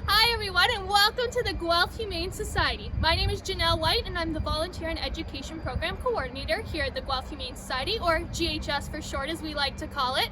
Hi everyone, and welcome to the Guelph Humane Society. My name is Jenelle White and I'm the Volunteer and Education Program Coordinator here at the Guelph Humane Society, or GHS for short as we like to call it.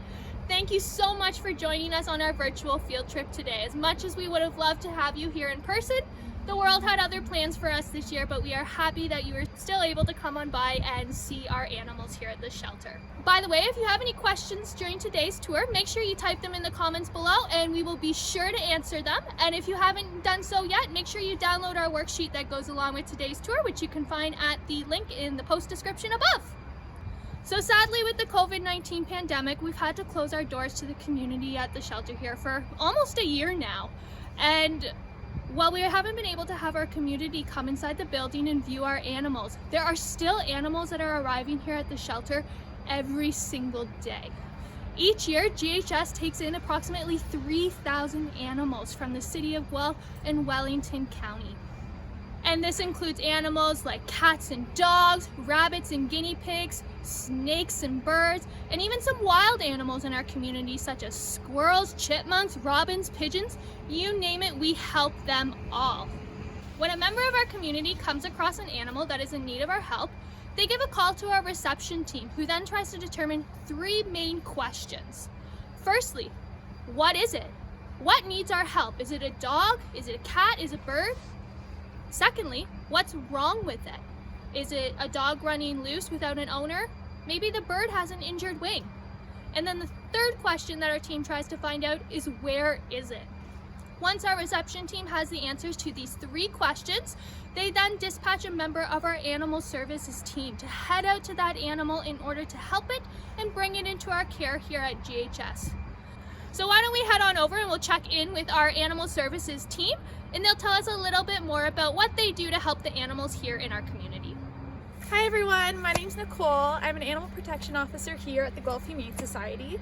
Thank you so much for joining us on our virtual field trip today. As much as we would have loved to have you here in person, the world had other plans for us this year, but we are happy that you were still able to come on by and see our animals here at the shelter. By the way, if you have any questions during today's tour, make sure you type them in the comments below and we will be sure to answer them. And if you haven't done so yet, make sure you download our worksheet that goes along with today's tour, which you can find at the link in the post description above. So sadly, with the COVID-19 pandemic, we've had to close our doors to the community at the shelter here for almost a year now. And while we haven't been able to have our community come inside the building and view our animals, there are still animals that are arriving here at the shelter every single day. Each year, GHS takes in approximately 3,000 animals from the city of Guelph and Wellington County. And this includes animals like cats and dogs, rabbits and guinea pigs, snakes and birds, and even some wild animals in our community such as squirrels, chipmunks, robins, pigeons, you name it, we help them all. When a member of our community comes across an animal that is in need of our help, they give a call to our reception team, who then tries to determine three main questions. Firstly, what is it? What needs our help? Is it a dog? Is it a cat? Is it a bird? Secondly, what's wrong with it? Is it a dog running loose without an owner? Maybe the bird has an injured wing. And then the third question that our team tries to find out is, where is it? Once our reception team has the answers to these three questions, they then dispatch a member of our animal services team to head out to that animal in order to help it and bring it into our care here at GHS. So why don't we head on over and we'll check in with our animal services team, and they'll tell us a little bit more about what they do to help the animals here in our community. Hi everyone, my name's Nicole. I'm an animal protection officer here at the Guelph Humane Society.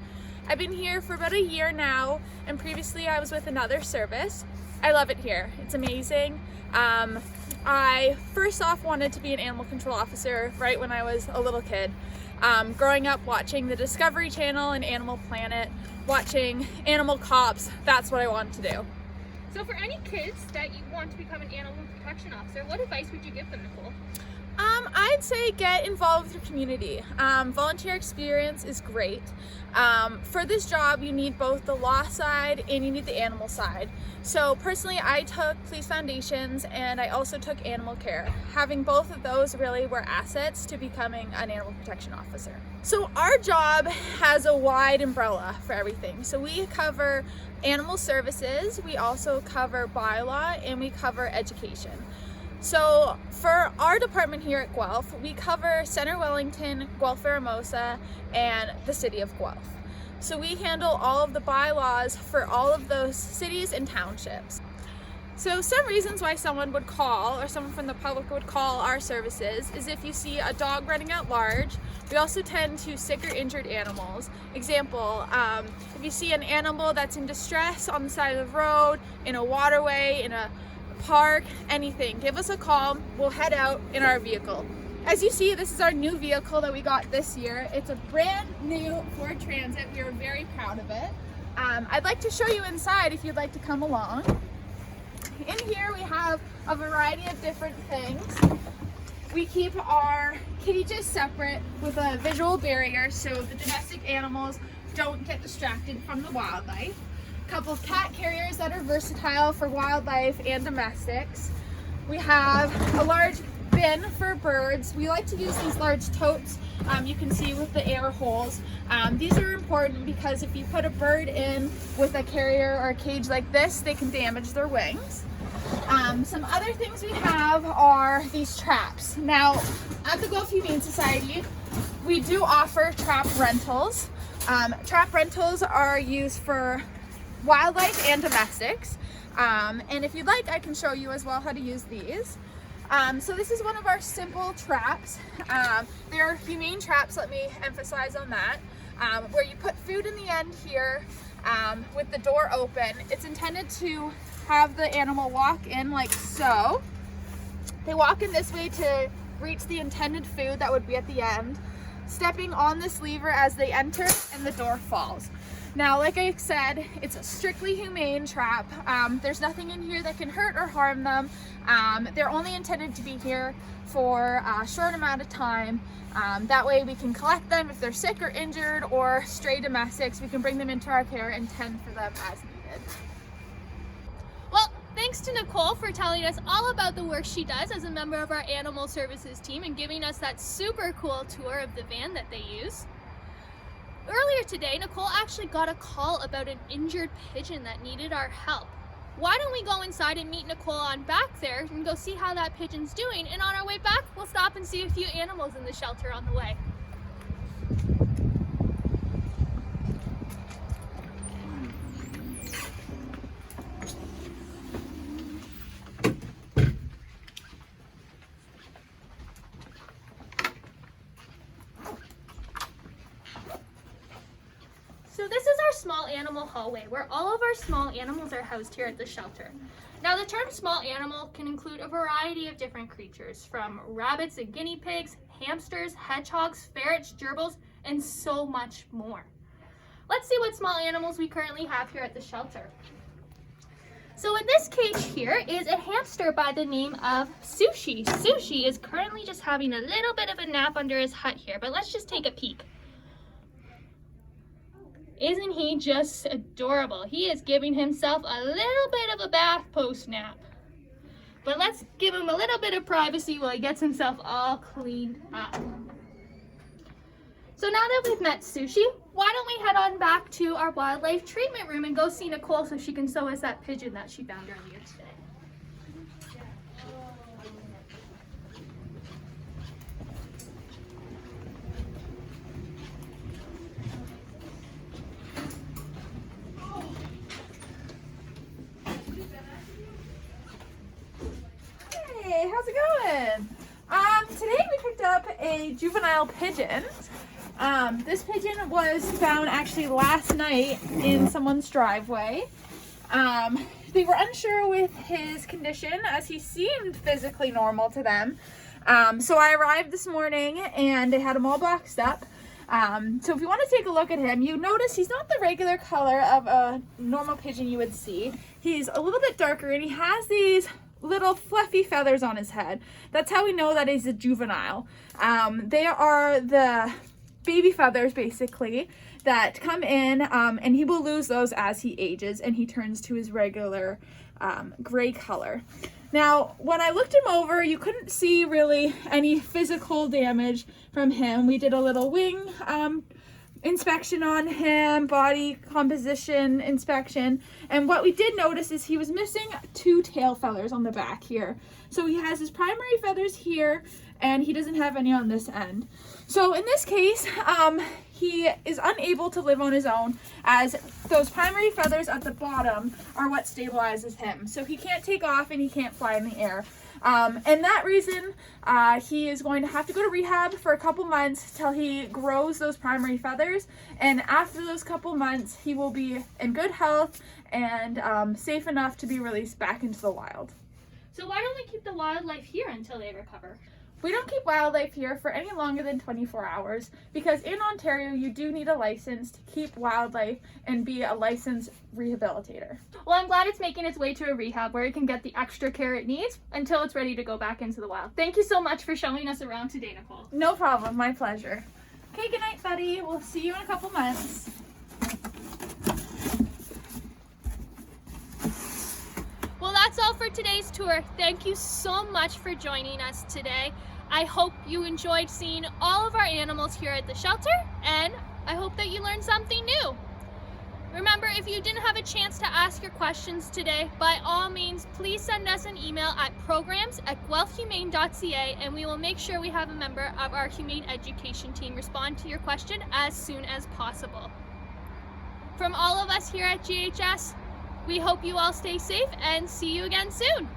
I've been here for about a year now, and previously I was with another service. I love it here. It's amazing. I first off wanted to be an animal control officer right when I was a little kid. Growing up watching the Discovery Channel and Animal Planet, watching Animal Cops, that's what I wanted to do. So for any kids that you want to become an animal protection officer, what advice would you give them, Nicole? I'd say get involved with your community. Volunteer experience is great. For this job, you need both the law side and you need the animal side. So personally, I took police foundations and I also took animal care. Having both of those really were assets to becoming an animal protection officer. So our job has a wide umbrella for everything. So we cover animal services, we also cover bylaw, and we cover education. So for our department here at Guelph, we cover Center Wellington, Guelph Hermosa, and the city of Guelph. So we handle all of the bylaws for all of those cities and townships. So some reasons why someone would call, or someone from the public would call our services, is if you see a dog running at large. We also tend to sick or injured animals. Example, if you see an animal that's in distress on the side of the road, in a waterway, in a park, anything, give us a call. We'll head out in our vehicle. As you see, this is our new vehicle that we got this year. It's a brand new Ford Transit. We are very proud of it. I'd like to show you inside if you'd like to come along. In here we have a variety of different things. We keep our cages separate with a visual barrier so the domestic animals don't get distracted from the wildlife. Couple of cat carriers that are versatile for wildlife and domestics. We have a large bin for birds. We like to use these large totes, you can see with the air holes. These are important because if you put a bird in with a carrier or a cage like this, they can damage their wings. Some other things we have are these traps. Now, at the Guelph Humane Society, we do offer trap rentals. Trap rentals are used for wildlife and domestics, and if you'd like, I can show you as well how to use these. So this is one of our simple traps. They're humane traps, let me emphasize on that, where you put food in the end here with the door open. It's intended to have the animal walk in like so. They walk in this way to reach the intended food that would be at the end, stepping on this lever as they enter, and the door falls. Now, like I said, it's a strictly humane trap. There's nothing in here that can hurt or harm them. They're only intended to be here for a short amount of time. That way we can collect them if they're sick or injured, or stray domestics. We can bring them into our care and tend for them as needed. Well, thanks to Nicole for telling us all about the work she does as a member of our animal services team and giving us that super cool tour of the van that they use. Earlier today, Nicole actually got a call about an injured pigeon that needed our help. Why don't we go inside and meet Nicole on back there and go see how that pigeon's doing, and on our way back, we'll stop and see a few animals in the shelter on the way. So this is our small animal hallway where all of our small animals are housed here at the shelter. Now the term small animal can include a variety of different creatures, from rabbits and guinea pigs, hamsters, hedgehogs, ferrets, gerbils, and so much more. Let's see what small animals we currently have here at the shelter. So in this cage here is a hamster by the name of Sushi. Sushi is currently just having a little bit of a nap under his hut here, but let's just take a peek. Isn't he just adorable? He is giving himself a little bit of a bath post-nap. But let's give him a little bit of privacy while he gets himself all cleaned up. So now that we've met Sushi, why don't we head on back to our wildlife treatment room and go see Nicole so she can show us that pigeon that she found earlier today. Hey, how's it going? Today we picked up a juvenile pigeon. This pigeon was found actually last night in someone's driveway. They were unsure with his condition as he seemed physically normal to them. So I arrived this morning and they had him all boxed up. So if you want to take a look at him, you notice he's not the regular color of a normal pigeon you would see. He's a little bit darker and he has these little fluffy feathers on his head. That's how we know that he's a juvenile. They are the baby feathers basically that come in, and he will lose those as he ages and he turns to his regular gray color. Now, when I looked him over, you couldn't see really any physical damage from him. We did a little wing inspection on him, body composition inspection, and what we did notice is he was missing 2 tail feathers on the back here. So he has his primary feathers here and he doesn't have any on this end. So in this case, he is unable to live on his own as those primary feathers at the bottom are what stabilizes him. So he can't take off and he can't fly in the air. And that reason, he is going to have to go to rehab for a couple months till he grows those primary feathers. And after those couple months, he will be in good health and safe enough to be released back into the wild. So why don't we keep the wildlife here until they recover? We don't keep wildlife here for any longer than 24 hours because in Ontario you do need a license to keep wildlife and be a licensed rehabilitator. Well, I'm glad it's making its way to a rehab where it can get the extra care it needs until it's ready to go back into the wild. Thank you so much for showing us around today, Nicole. No problem, my pleasure. Okay, good night, buddy. We'll see you in a couple months. Well, that's all for today's tour. Thank you so much for joining us today. I hope you enjoyed seeing all of our animals here at the shelter, and I hope that you learned something new. Remember, if you didn't have a chance to ask your questions today, by all means, please send us an email at programs@guelphhumane.ca and we will make sure we have a member of our humane education team respond to your question as soon as possible. From all of us here at GHS, we hope you all stay safe and see you again soon.